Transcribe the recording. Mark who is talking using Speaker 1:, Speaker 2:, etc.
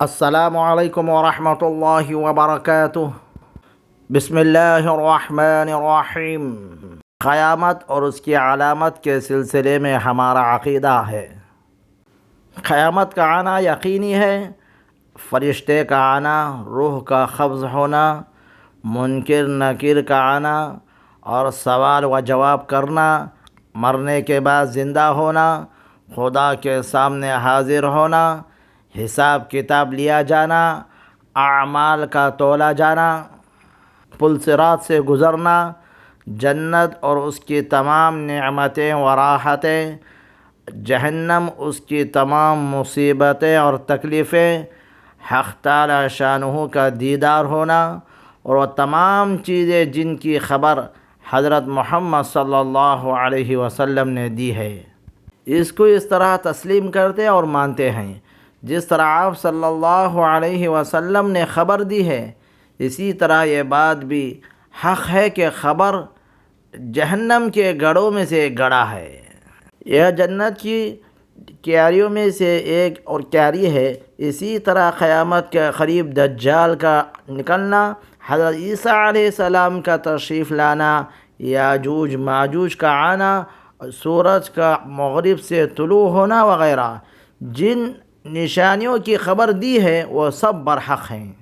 Speaker 1: السلام علیکم ورحمۃ اللہ وبرکاتہ۔ بسم اللہ الرحمن الرحیم۔ قیامت اور اس کی علامت کے سلسلے میں ہمارا عقیدہ ہے۔ قیامت کا آنا یقینی ہے۔ فرشتے کا آنا، روح کا قبض ہونا، منکر نکیر کا آنا اور سوال و جواب کرنا، مرنے کے بعد زندہ ہونا، خدا کے سامنے حاضر ہونا، حساب کتاب لیا جانا، اعمال کا تولا جانا، پل صراط سے گزرنا، جنت اور اس کی تمام نعمتیں و راحتیں، جہنم اس کی تمام مصیبتیں اور تکلیفیں، حق تعالی شانہ کا دیدار ہونا اور وہ تمام چیزیں جن کی خبر حضرت محمد صلی اللہ علیہ وسلم نے دی ہے، اس کو اس طرح تسلیم کرتے اور مانتے ہیں جس طرح آپ صلی اللہ علیہ وسلم نے خبر دی ہے۔ اسی طرح یہ بات بھی حق ہے کہ خبر جہنم کے گڑھوں میں سے ایک گڑھا ہے، یہ جنت کی کیاریوں میں سے ایک اور کیاری ہے۔ اسی طرح قیامت کے قریب دجال کا نکلنا، حضرت عیسیٰ علیہ السلام کا تشریف لانا، یاجوج ماجوج کا آنا، سورج کا مغرب سے طلوع ہونا وغیرہ جن نشانیوں کی خبر دی ہے وہ سب برحق ہیں۔